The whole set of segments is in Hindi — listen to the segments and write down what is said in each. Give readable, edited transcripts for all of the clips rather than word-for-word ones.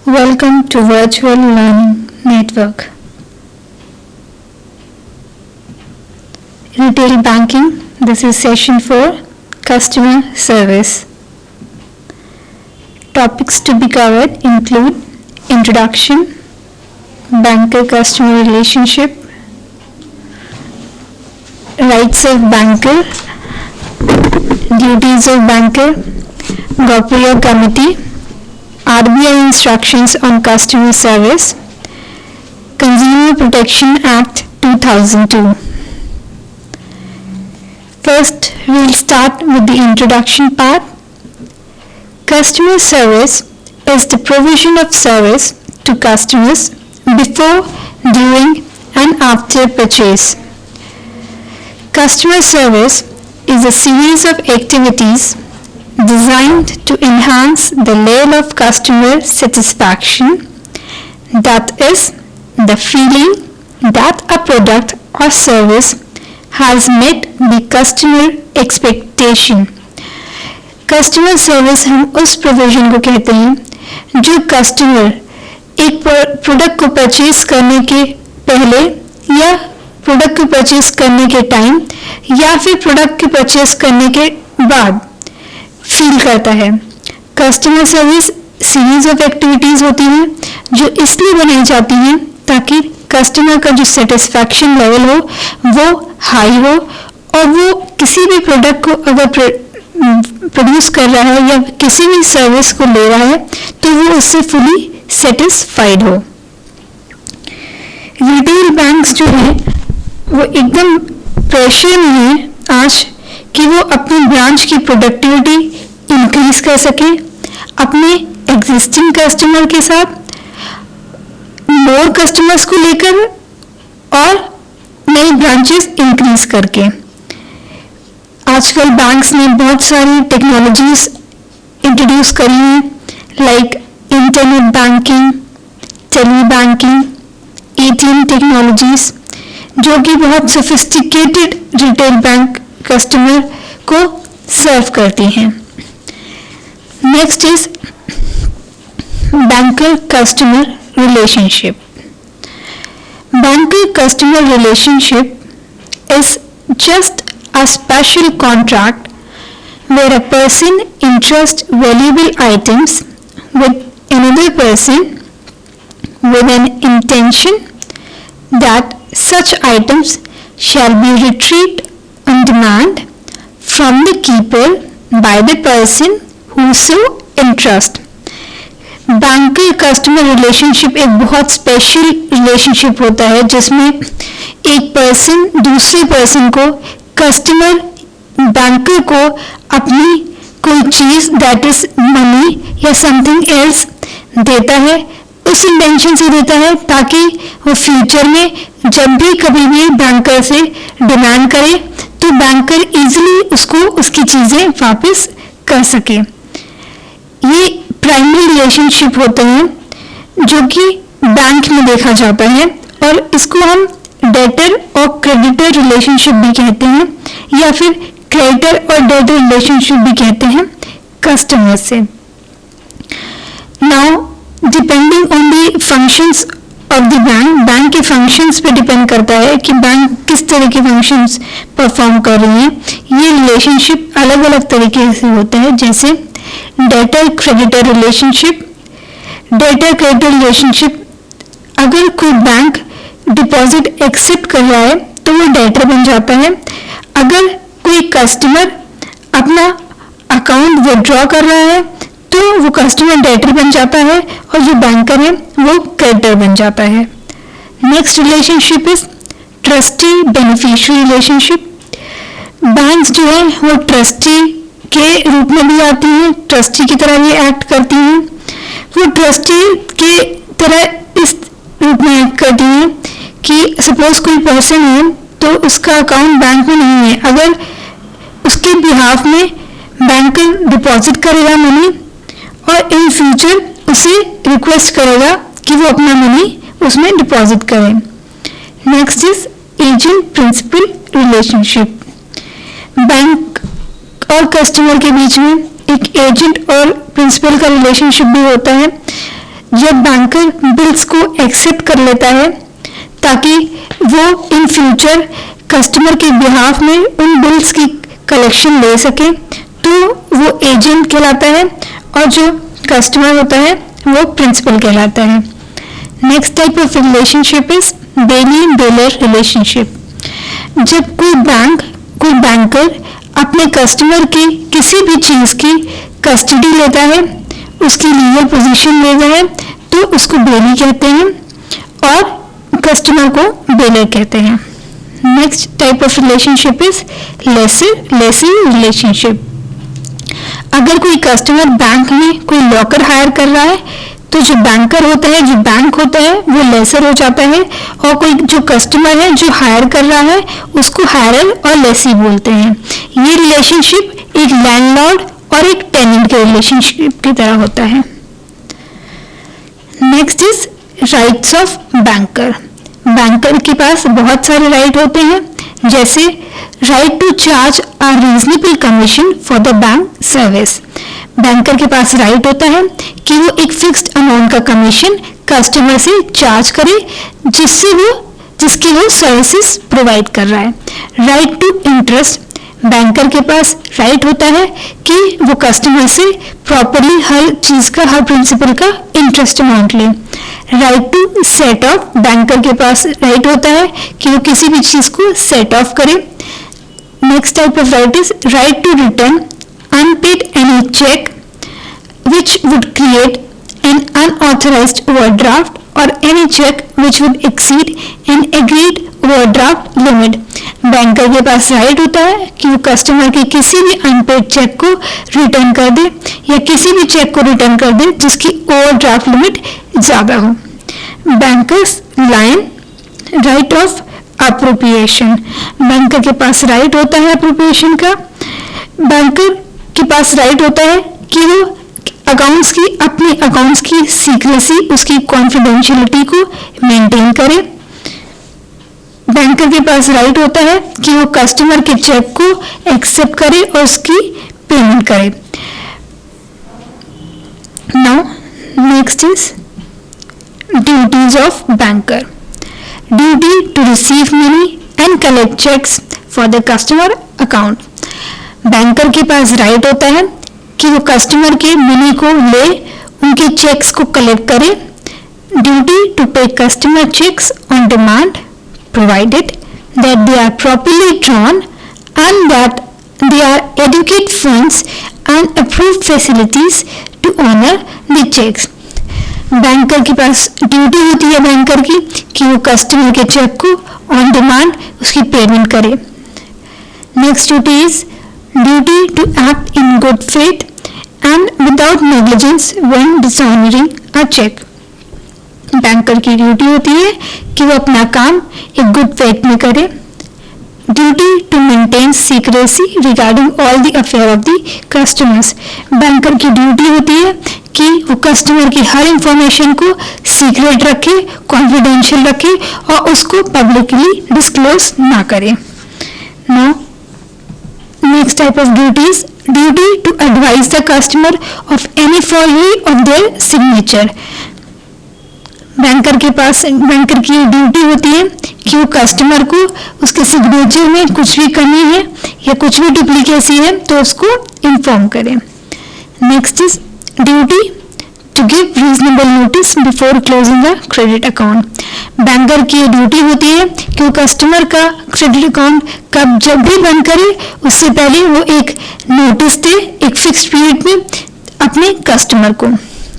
Welcome to Virtual Learning Network. Retail Banking, this is session 4, Customer Service. Topics to be covered include Introduction, Banker-Customer Relationship, Rights of Banker, Duties of Banker, Gopriya Committee, RBI Instructions on Customer Service, Consumer Protection Act 2002. First, we'll start with the introduction part. Customer service is the provision of service to customers before, during, and after purchase. Customer service is a series of activities designed to enhance the level of customer satisfaction, that is, the feeling that a product or service has met the customer expectation. Customer service हम उस प्रोविजन को कहते हैं जो कस्टमर एक प्रोडक्ट को परचेज करने के पहले या प्रोडक्ट को परचेज करने के टाइम या फिर प्रोडक्ट के परचेज करने के बाद फील करता है. Customer service series of activities होती हैं जो इसलिए बनाई जाती हैं ताकि कस्टमर का जो सेटिस्फैक्शन लेवल हो वो हाई हो और वो किसी भी प्रोडक्ट को अगर प्रोड्यूस कर रहा है या किसी भी सर्विस को ले रहा है तो वो उससे फुली सेटिस्फाइड हो. रिटेल बैंक्स जो है वो एकदम प्रेशर में है आज कि वो अपनी ब्रांच की प्रोडक्टिविटी इंक्रीज कर सके अपने एग्जिस्टिंग कस्टमर के साथ, मोर कस्टमर्स को लेकर और नई ब्रांचेस इंक्रीज करके. आजकल बैंक्स ने बहुत सारी टेक्नोलॉजीज इंट्रोड्यूस करी हैं like internet banking, tele banking, ATM technologies जो कि बहुत सोफिस्टिकेटेड रिटेल बैंक कस्टमर को सर्व करती हैं. Next is banker customer relationship. Banker customer relationship is just a special contract where a person entrusts valuable items with another person with an intention that such items shall be retrieved on demand from the keeper by the person who so entrusts. Banker customer relationship एक बहुत स्पेशल रिलेशनशिप होता है जिसमें एक पर्सन दूसरे पर्सन को कस्टमर बैंकर को अपनी कोई चीज दैट इज मनी या समथिंग एल्स देता है, उस इंटेंशन से देता है ताकि वो फ्यूचर में जब भी कभी भी बैंकर से डिमांड करे तो बैंकर इजीली उसको उसकी चीजें वापस कर सके. ये प्राइमरी रिलेशनशिप होते हैं जो कि बैंक में देखा जाता है और इसको हम डेटर और क्रेडिटर रिलेशनशिप भी कहते हैं या फिर क्रेडिटर और डेटर रिलेशनशिप भी कहते हैं कस्टमर से. Now depending on the functions of the bank के फंक्शंस पे डिपेंड करता है कि बैंक किस तरह के फंक्शंस परफॉर्म कर रही है. ये रिलेशनशिप अलग अलग तरीके से होता है जैसे debtor creditor relationship. Debtor creditor relationship अगर कोई बैंक डिपॉजिट एक्सेप्ट कर रहा है तो वो डेटर बन जाता है. अगर कोई कस्टमर अपना अकाउंट विड्रॉ कर रहा है तो वो कस्टमर डेटर बन जाता है और जो बैंकर है वो क्रेडिटर बन जाता है. Next relationship is trustee beneficiary relationship. Banks जो है वो ट्रस्टी के रूप में भी आती हैं, ट्रस्टी की तरह भी एक्ट करती हैं. वो ट्रस्टी के तरह इस रूप में एक्ट करती हैं कि सपोज कोई पर्सन है तो उसका अकाउंट बैंक में नहीं है, अगर उसके बिहाफ में बैंकर डिपॉजिट करेगा मनी और इन फ्यूचर उसे रिक्वेस्ट करेगा कि वो अपना मनी उसमें डिपॉजिट करे. Next is agent principal relationship. Bank customer के बीच में एक एजेंट और प्रिंसिपल का रिलेशनशिप भी होता है जब बैंकर बिल्स को एक्सेप्ट कर लेता है ताकि वो इन फ्यूचर कस्टमर के बिहाफ में उन बिल्स की कलेक्शन ले सके, तो वो एजेंट कहलाता है और जो कस्टमर होता है वो प्रिंसिपल कहलाता है। Next type of relationship is bailee bailor relationship. जब कोई बैंकर अपने कस्टमर की किसी भी चीज की कस्टडी लेता है, उसकी लीगल पोजीशन लेता है, तो उसको बेली कहते हैं और कस्टमर को बेलर कहते हैं। Next type of relationship is lessee relationship. अगर कोई कस्टमर बैंक में कोई लॉकर हायर कर रहा है, तो जो बैंकर होता है, जो बैंक होता है, वो लेसर हो जाता है, और कोई जो कस्टमर है जो हायर कर रहा है उसको हायरर और लेसी बोलते हैं। ये रिलेशनशिप एक लैंडलॉर्ड और एक टेनेंट के रिलेशनशिप की तरह होता है। Next is rights of banker. Banker के पास बहुत सारे राइट होते हैं, जैसे right to charge a reasonable commission for the bank service. Banker के पास राइट होता है कि वो एक फिक्स्ड अमाउंट का कमीशन कस्टमर से चार्ज करे जिसकी वो सर्विसेज प्रोवाइड कर रहा है। Right to interest. बैंकर के पास राइट होता है कि वो कस्टमर से प्रॉपरली हर चीज का, हर प्रिंसिपल का इंटरेस्ट अमाउंट ले। Right to set off. Banker के पास राइट होता है कि वो किसी भी चीज को सेट ऑफ करे। Next type of right is right to return unpaid any check which would create an unauthorized overdraft or any check which would exceed an agreed overdraft limit। Banker के पास राइट होता है कि वो कस्टमर के किसी भी अनपेड चेक को रिटर्न कर दे या किसी भी चेक को रिटर्न कर दे जिसकी ओवरड्राफ्ट लिमिट ज्यादा हो। Bankers line right of appropriation. Banker के पास राइट होता है अप्रोप्रिएशन का। बैंकर के पास राइट होता है कि वो अपने अकाउंट्स की सीक्रेसी, उसकी कॉन्फिडेंशियलिटी को मेंटेन करे। बैंकर के पास राइट होता है कि वो कस्टमर के चेक को एक्सेप्ट करे और उसकी पेमेंट करे। Now next is duties of banker. Duty to receive money and collect cheques for the customer account. Banker के पास राइट होता है कि वो कस्टमर के मनी को ले, उनके चेक्स को कलेक्ट करे। Duty to pay customer cheques on demand provided that they are properly drawn and that they are adequate funds and approved facilities to honor the checks। Banker के पास ड्यूटी होती है बैंकर की कि वो कस्टमर के चेक को ऑन डिमांड उसकी पेमेंट करे। Next duty is duty to act in good faith and without negligence when dishonouring a cheque. Banker की ड्यूटी होती है कि वो अपना काम एक गुड फेथ में करे। Duty to maintain secrecy regarding all the affair of the customers. Banker की ड्यूटी होती है कि वो कस्टमर की हर इंफॉर्मेशन को सीक्रेट रखे, कॉन्फिडेंशियल रखे और उसको पब्लिकली डिस्क्लोज ना करे। Now next type of duties duty to advise the customer of any forgery of their signature. Banker की ड्यूटी होती है कि वो कस्टमर को उसके सिग्नेचर में कुछ भी कमी है या कुछ भी डुप्लीकेसी है तो उसको इन्फॉर्म करें। Next is duty to give reasonable notice before closing the credit account. Banker की ड्यूटी होती है कि वो कस्टमर का क्रेडिट अकाउंट जब भी बंद करे उससे पहले वो एक नोटिस दे एक फिक्स्ड पीरियड में अपने कस्टमर को।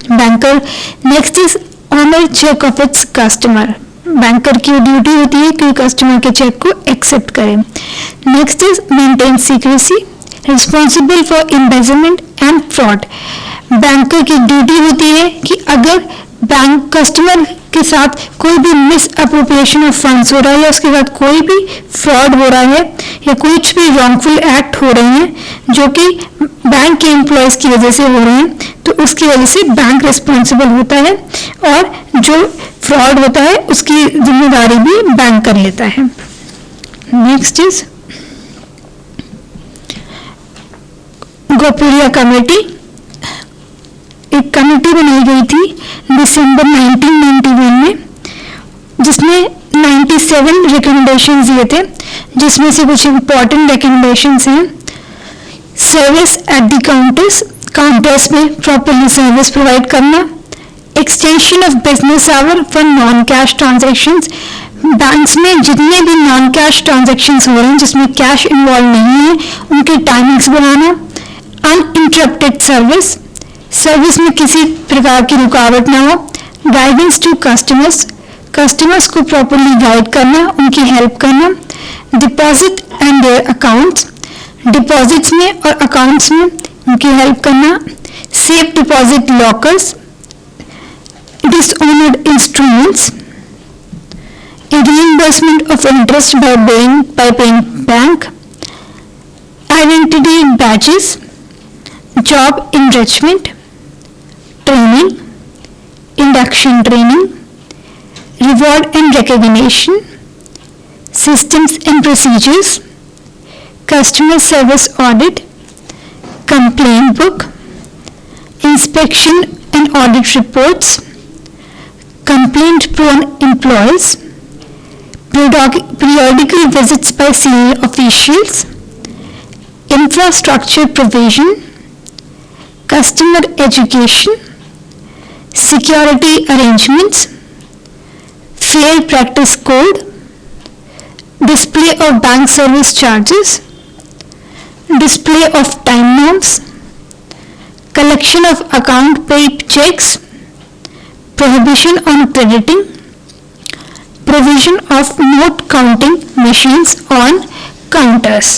Banker next is honour cheque of its customer. Banker की ड्यूटी होती है कि कस्टमर के चेक को एक्सेप्ट करें। Next is maintain secrecy responsible for embezzlement and fraud. Banker की ड्यूटी होती है कि अगर बैंक कस्टमर के साथ कोई भी मिस अप्रोप्रिएशन ऑफ फंड्स हो रहा है या उसके साथ कोई भी फ्रॉड हो रहा है या कुछ भी रॉन्गफुल एक्ट हो रहे हैं जो कि बैंक के एम्प्लॉयज की वजह से हो रहे हैं, तो उसकी वजह से बैंक रिस्पॉन्सिबल होता है और जो फ्रॉड होता है उसकी जिम्मेदारी भी बैंक कर लेता है। नेक्स्ट इज गोपनीय कमेटी एक कमेटी बनाई गई थी दिसंबर 1991 में, जिसने 97 रिकमेंडेशंस दिए थे, जिसमें से कुछ इंपॉर्टेंट रिकमेंडेशंस हैं। सर्विस एट द काउंटर्स में प्रॉपरली सर्विस प्रोवाइड करना, extension of business hour for non cash transactions, banks में जितने भी नॉन कैश ट्रांजैक्शंस हो रहे हैं जिसमें कैश इन्वॉल्व नहीं है उनके टाइमिंग्स बढ़ाना, अनइंटरप्टेड सर्विस में किसी प्रकार की रुकावट ना हो, गाइडेंस टू कस्टमर्स को प्रॉपरली गाइड करना, उनकी हेल्प करना, deposit and their accounts, deposits में और अकाउंट्स में उनकी हेल्प करना, safe deposit lockers, dishonoured instruments, reimbursement of interest by paying bank, identity badges, job enrichment, training, induction training, reward and recognition, systems and procedures, customer service audit, complaint book, inspection and audit reports, complaint prone employees, periodical visits by senior officials, infrastructure provision, customer education, security arrangements, fair practice code, display of bank service charges, display of time norms, collection of account paid checks, prohibition on crediting, provision of note counting machines on counters.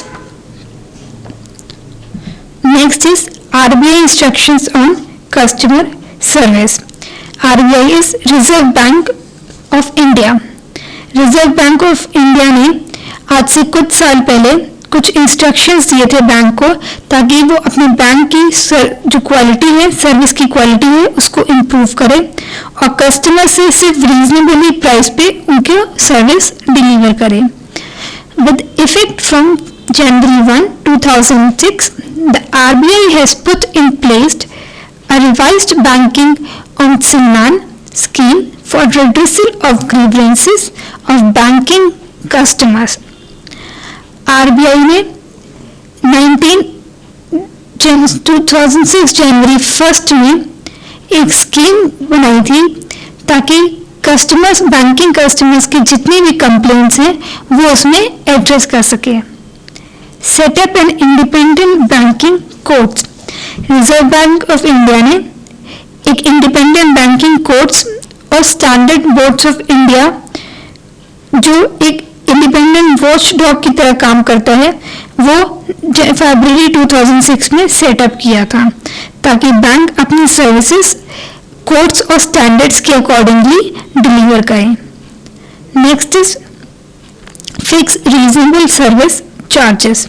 Next is RBI instructions on customer service. RBI is Reserve Bank of India. Reserve Bank of India ने आज से कुछ साल पहले कुछ इंस्ट्रक्शंस दिए थे बैंक को, ताकि वो अपने बैंक की जो क्वालिटी है, सर्विस की क्वालिटी है, उसको इम्प्रूव करे और कस्टमर से सिर्फ रीजनेबली प्राइस पे उनके सर्विस डिलीवर करे। With effect from January 1, 2006, the RBI has put in place a revised banking ombudsman scheme for redressal of grievances of banking customers. RBI ने 2006 जनवरी 1 में एक स्कीम बनाई थी ताकि कस्टमर्स, बैंकिंग कस्टमर्स के जितने भी कंप्लेंट्स हैं वो उसमें एड्रेस कर सके। Setup and independent banking courts. Reserve bank of India ने एक इंडिपेंडेंट बैंकिंग कोर्ट्स और स्टैंडर्ड बोर्ड्स ऑफ इंडिया, जो एक इंडिपेंडेंट वॉच डॉग की तरह काम करता है, वो फरवरी 2006 में सेटअप किया था ताकि बैंक अपनी सर्विसेज कोड्स और स्टैंडर्ड्स के अकॉर्डिंगली डिलीवर करें। Next is fix reasonable service charges.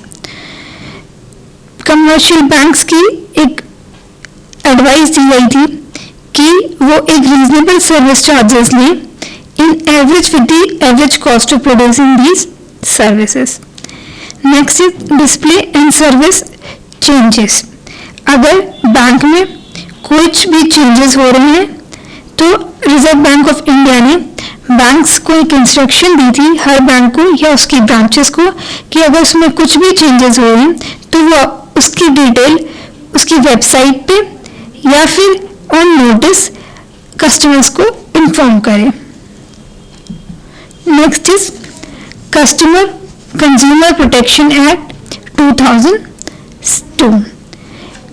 Commercial banks की एक एडवाइस दी गई थी कि वो एक रीजनेबल सर्विस चार्जेस लें in average with the average cost of producing these services. Next is display and service changes. अगर बैंक में कुछ भी चेंजेस हो रहे हैं तो रिजर्व बैंक ऑफ इंडिया ने बैंक्स को एक इंस्ट्रक्शन दी थी, हर बैंक को या उसकी ब्रांचेस को, कि अगर उसमें कुछ भी चेंजेस हो रहे हैं तो वो उसकी डिटेल उसकी वेबसाइट पे या फिर ऑन नोटिस कस्टमर्स को इन्फॉर्म करें। Next is consumer protection act 2002।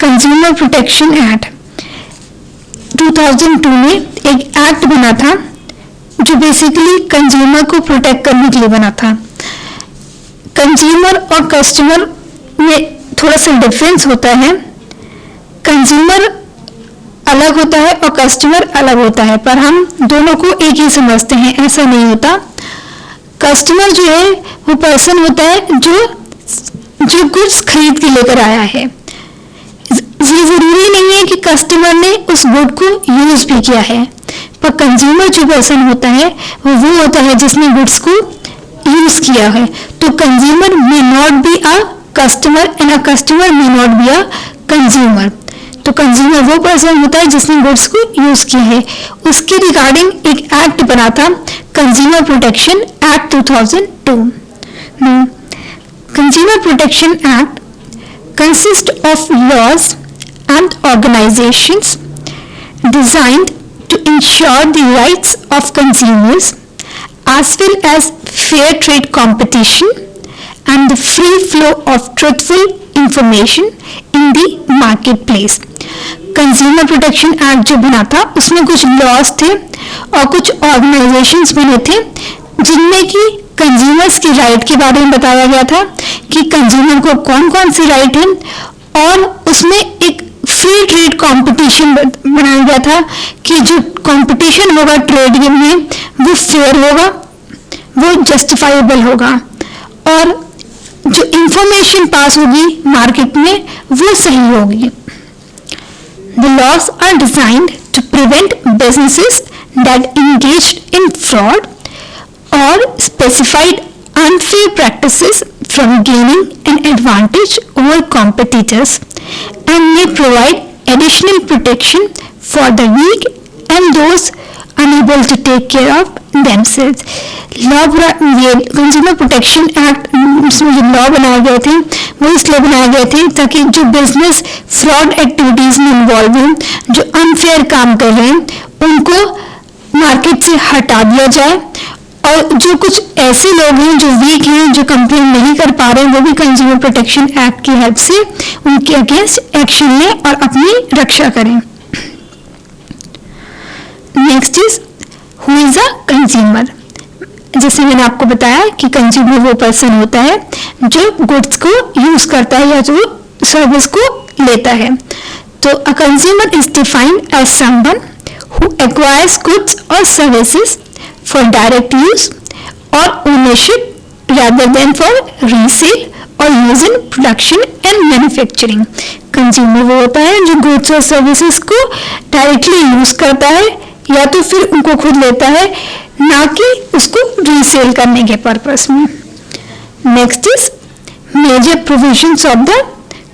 Consumer protection act 2002 में एक एक्ट बना था जो बेसिकली कंज्यूमर को प्रोटेक्ट करने के लिए बना था। कंज्यूमर और कस्टमर में थोड़ा सा डिफरेंस होता है। कंज्यूमर अलग होता है और कस्टमर अलग होता है, पर हम दोनों को एक ही समझते हैं, ऐसा नहीं होता। कस्टमर जो है वो पर्सन होता है जो गुड्स खरीद के लेकर आया है। ये जरूरी नहीं है कि कस्टमर ने उस गुड को यूज भी किया है, पर कंज्यूमर जो पर्सन होता है वो होता है जिसने गुड्स को यूज किया है। तो consumer may not be a customer and a customer may not be a consumer. तो कंज्यूमर वो पर्सन होता है जिसने गुड्स को यूज किया है। उसके रिगार्डिंग एक एक्ट बना था, consumer protection act 2002। Consumer protection act consist of laws and organisations designed to ensure the rights of consumers as well as fair trade competition and the free flow of truthful information in the marketplace। Consumer protection act जो बना था उसमें कुछ लॉज थे और कुछ ऑर्गेनाइजेशंस बने थे जिनमें कि कंज्यूमर्स की राइट के बारे में बताया गया था कि कंज्यूमर को कौन कौन सी राइट है, और उसमें एक फ्री ट्रेड कंपटीशन बनाया गया था कि जो कंपटीशन होगा ट्रेड में वो फेयर होगा, वो जस्टिफाइबल होगा, और जो इंफॉर्मेशन पास होगी मार्केट में वो सही होगी। The laws are designed to prevent businesses that engaged in fraud or specified unfair practices from gaining an advantage over competitors and may provide additional protection for the weak and those unable to take care of themselves। ये कंज्यूमर प्रोटेक्शन एक्ट में जो लॉ बनाए गए थे वो इसलिए बनाए गए थे ताकि जो बिजनेस फ्रॉड एक्टिविटीज में इन्वॉल्व हैं, जो अनफेयर काम कर रहे हैं, उनको मार्केट से हटा दिया जाए, और जो कुछ ऐसे लोग हैं जो वीक हैं, जो कंप्लेन नहीं कर पा रहे हैं, वो भी कंज्यूमर प्रोटेक्शन एक्ट की हेल्प से उनके अगेंस्ट एक्शन लें और अपनी रक्षा करें। Next is who is a consumer. जैसे मैंने आपको बताया कि कंज्यूमर वो पर्सन होता है जो गुड्स को यूज करता है या जो सर्विस को लेता है। तो a consumer is defined as someone who acquires goods और services for direct use or ownership rather than for resale or use in production and manufacturing। Consumer वो होता है जो गुड्स और सर्विसेज को डायरेक्टली यूज करता है या तो फिर उनको खुद लेता है, ना कि उसको रीसेल करने के पर्पस में। Next is major provisions of the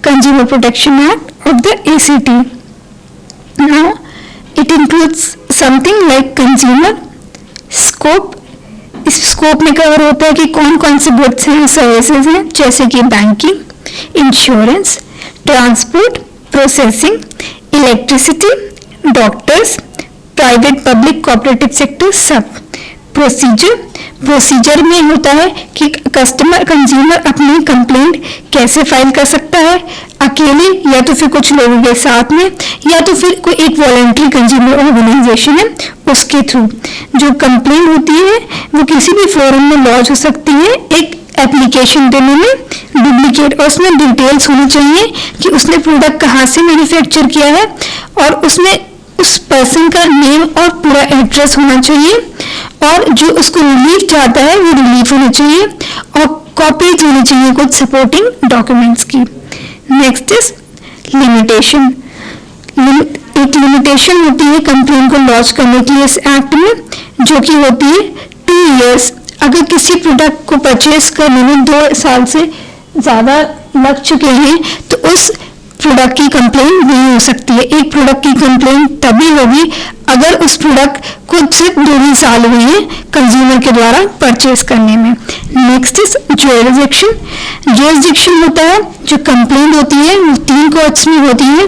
consumer protection act of the ACT। Now it includes something like consumer scope. इस स्कोप में कवर होता है कि कौन कौन से गुड्स हैं, सर्विसेज हैं, जैसे कि banking, insurance, transport, processing, electricity, doctors, private public cooperative sector, सब। प्रोसीजर में होता है कि कंज्यूमर अपनी कंप्लेंट कैसे फाइल कर सकता है, अकेले या तो फिर कुछ लोगों के साथ में, या तो फिर कोई एक वॉलंटरी कंज्यूमर ऑर्गेनाइजेशन है उसके थ्रू। जो कंप्लेंट होती है वो किसी भी फोरम में लॉन्च हो सकती है एक एप्लीकेशन देने में डुप्लीकेट, और उसमें डिटेल्स होनी चाहिए कि उसने प्रोडक्ट कहाँ से मैन्युफैक्चर किया है, और उसमें उस पर्सन का नेम और पूरा एड्रेस होना चाहिए, और जो उसको रिलीफ चाहता है वो रिलीफ होनी चाहिए, और कॉपीज होनी चाहिए कुछ सपोर्टिंग डॉक्यूमेंट्स की। Next is limitation. एक लिमिटेशन होती है कंप्लेन को लॉन्च करने के लिए इस एक्ट में, जो कि होती है 2 years। अगर किसी प्रोडक्ट को परचेज करने में 2 साल से ज़्यादा लग चुके हैं तो उस प्रोडक्ट की कंप्लेन नहीं हो सकती है। एक प्रोडक्ट की कंप्लेन तभी होगी अगर उस प्रोडक्ट को सिर्फ 2 साल हुए हैं कंज्यूमर के द्वारा परचेज करने में। Next is jurisdiction. ज्यूरिसडिक्शन होता है जो कंप्लेंट होती है वो 3 कोर्ट्स में होती है।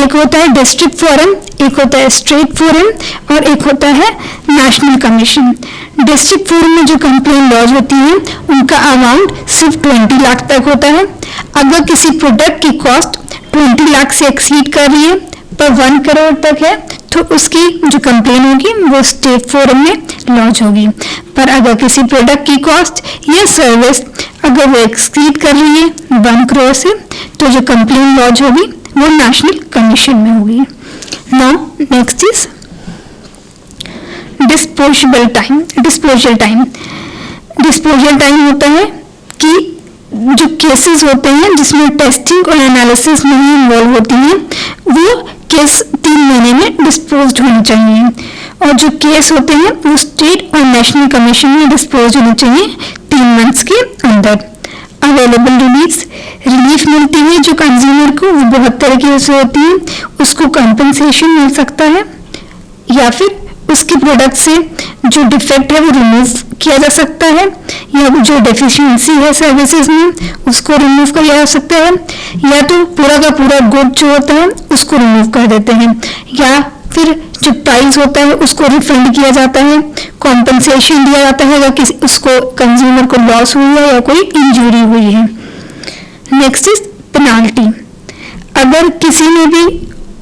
एक होता है डिस्ट्रिक्ट फोरम, एक होता है स्टेट फोरम, और एक होता है नेशनल कमीशन। डिस्ट्रिक्ट फोरम में जो कंप्लेंट लॉन्च होती है उनका अमाउंट सिर्फ 20 लाख तक होता है। अगर किसी प्रोडक्ट की कॉस्ट 20 लाख से एक्सीड कर रही है पर 1 करोड़ तक है तो उसकी जो कंप्लेन होगी वो स्टेट फोरम में लॉन्च होगी। पर अगर किसी प्रोडक्ट की कॉस्ट या सर्विस अगर वो एक्सीड कर रही है 1 करोड़ से तो जो कंप्लेन लॉन्च होगी वो नेशनल कमीशन में होगी। Now next is disposable time. Disposal time होता है कि जो केसेस होते हैं जिसमें टेस्टिंग और एनालिसिस नहीं इन्वॉल्व होती हैं वो केस 3 महीने में डिस्पोज होने चाहिए, और जो केस होते हैं वो स्टेट और नेशनल कमीशन में डिस्पोज होने चाहिए 3 मंथ्स के अंदर। अवेलेबल रिलीफ मिलती है जो कंज्यूमर को, वो बहुत तरीके से होती है। उसको कंपनसेशन मिल सकता है, या फिर उसके प्रोडक्ट से जो डिफेक्ट है वो रिमूव किया जा सकता है, या जो डेफिशिएंसी है सर्विसेज में उसको रिमूव किया जा सकता है, या तो पूरा का पूरा गुड जो होता है उसको रिमूव कर देते हैं, या फिर जो प्राइस होता है उसको रिफंड किया जाता है, कॉम्पनसेशन दिया जाता है अगर किसी उसको कंज्यूमर को लॉस हुई है या कोई इंजरी हुई है। Next is penalty. अगर किसी ने भी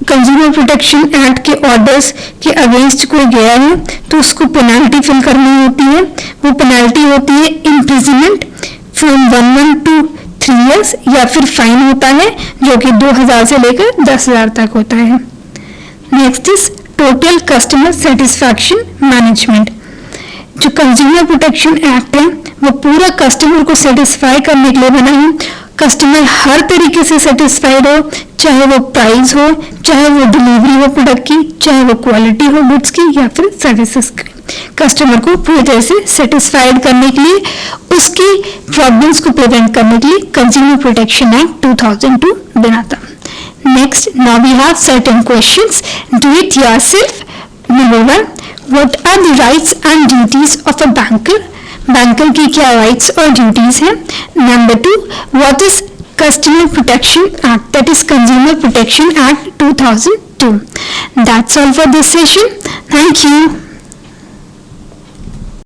कंज्यूमर प्रोटेक्शन एक्ट के ऑर्डर्स के अगेंस्ट कोई गया है तो उसको पेनाल्टी फिल करनी होती है। वो पेनाल्टी होती है imprisonment from 1 month to 3 years, या फिर फाइन होता है जो कि 2000 से लेकर 10,000 तक होता है। Next is total customer satisfaction management. जो कंज्यूमर प्रोटेक्शन एक्ट है वो पूरा कस्टमर को सेटिस्फाई करने के लिए बना है। कस्टमर हर तरीके से सेटिस्फाइड हो, चाहे वो प्राइस हो, चाहे वो डिलीवरी हो प्रोडक्ट की, चाहे वो क्वालिटी हो गुड्स की या फिर सर्विसेज की। कस्टमर को पूरी तरह से सेटिस्फाइड करने के लिए, उसकी प्रॉब्लम्स को प्रिवेंट करने के लिए कंज्यूमर प्रोटेक्शन एक्ट 2002 बना था। Next, now we have certain questions. Do it yourself. Number 1, what are the rights and duties of a banker? Banker की क्या rights और duties हैं? Number 2, what is Customer Protection Act? That is Consumer Protection Act 2002. That's all for this session. Thank you.